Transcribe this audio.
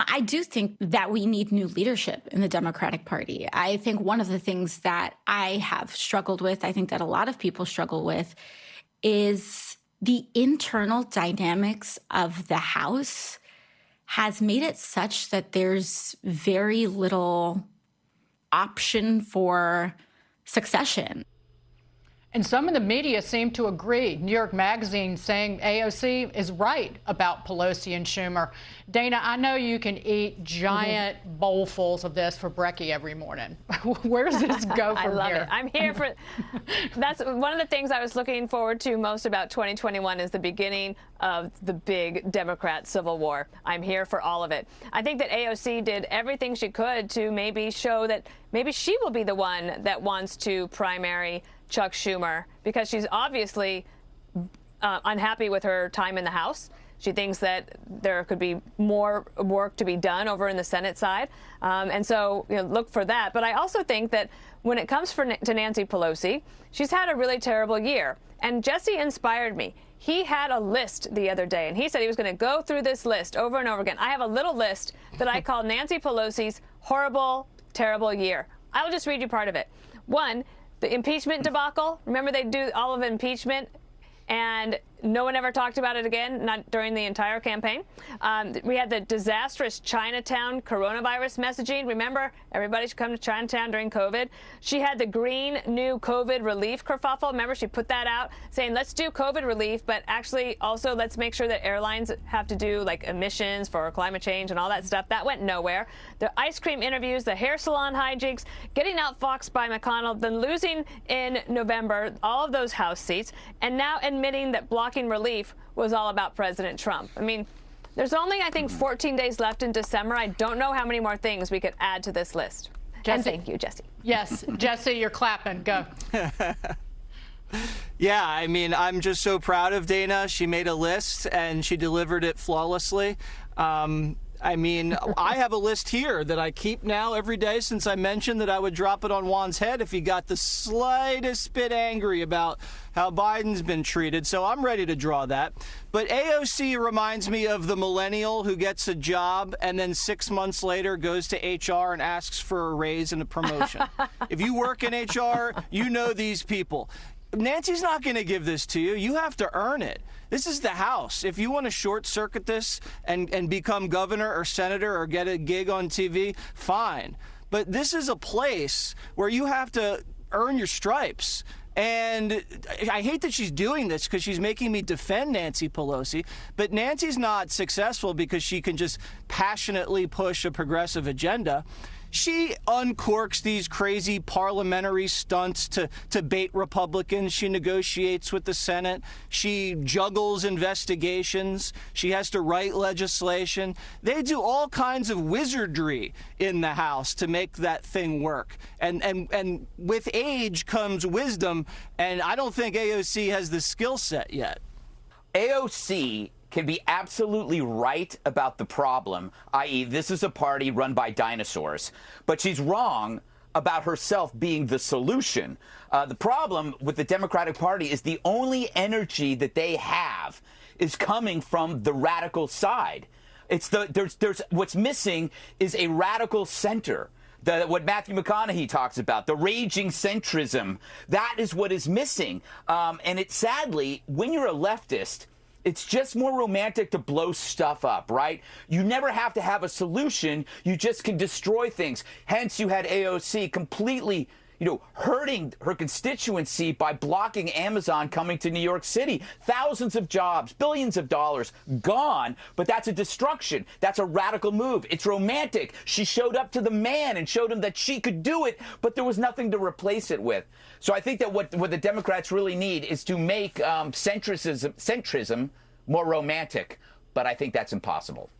I do think that we need new leadership in the Democratic Party. I think one of the things that I have struggled with, I think that a lot of people struggle with, is the internal dynamics of the House has made it such that there's very little option for succession. And some in the media seem to agree. New York Magazine saying AOC is right about Pelosi and Schumer. Dana, I know you can eat giant bowlfuls of this for brekkie every morning. Where does this go from here? I love it. I'm here for that's one of the things I was looking forward to most about 2021 is the beginning of the big Democrat civil war. I'm here for all of it. I think that AOC did everything she could to maybe show that maybe she will be the one that wants to primary Chuck Schumer, because she's obviously unhappy with her time in the House. She thinks that there could be more work to be done over in the Senate side. And so look for that. But I also think that when it comes to Nancy Pelosi, she's had a really terrible year. And Jesse inspired me. He had a list the other day, and he said he was going to go through this list over and over again. I have a little list that I call Nancy Pelosi's horrible, terrible year. I will just read you part of it. One, the impeachment debacle. Remember, they do all of impeachment, and no one ever talked about it again, not during the entire campaign. We had the disastrous Chinatown coronavirus messaging. Remember, everybody should come to Chinatown during COVID. She had the green new COVID relief kerfuffle. Remember, she put that out saying, let's do COVID relief, but actually also let's make sure that airlines have to do like emissions for climate change and all that stuff. That went nowhere. The ice cream interviews, the hair salon hijinks, getting outfoxed by McConnell, then losing in November all of those House seats, and now admitting that blocking relief was all about President Trump. I mean, there's only, I think, 14 days left in December. I don't know how many more things we could add to this list. Jesse. And thank you, Jesse. Yes, Jesse, you're clapping. Go. Yeah, I mean, I'm just so proud of Dana. She made a list and she delivered it flawlessly. I mean, I have a list here that I keep now every day since I mentioned that I would drop it on Juan's head if he got the slightest bit angry about how Biden's been treated. So I'm ready to draw that. But AOC reminds me of the millennial who gets a job and then 6 months later goes to HR and asks for a raise and a promotion. If you work in HR, you know these people. Nancy's not going to give this to you. You have to earn it. This is the House. If you want to short circuit this and become governor or senator or get a gig on TV, fine. But this is a place where you have to earn your stripes. And I hate that she's doing this because she's making me defend Nancy Pelosi. But Nancy's not successful because she can just passionately push a progressive agenda. She uncorks these crazy parliamentary stunts to bait Republicans. She negotiates with the Senate. She juggles investigations. She has to write legislation. They do all kinds of wizardry in the House to make that thing work. And with age comes wisdom, and I don't think AOC has the skill set yet. AOC can be absolutely right about the problem, i.e. this is a party run by dinosaurs, but she's wrong about herself being the solution. The problem with the Democratic Party is the only energy that they have is coming from the radical side. It's there's what's missing is a radical center. What Matthew McConaughey talks about, the raging centrism, that is what is missing. And it's sadly, when you're a leftist, it's just more romantic to blow stuff up, right? You never have to have a solution. You just can destroy things. Hence, you had AOC completely, hurting her constituency by blocking Amazon coming to New York City. Thousands of jobs, billions of dollars gone, but that's a destruction. That's a radical move. It's romantic. She showed up to the man and showed him that she could do it, but there was nothing to replace it with. So I think that what the Democrats really need is to make centrism more romantic, but I think that's impossible.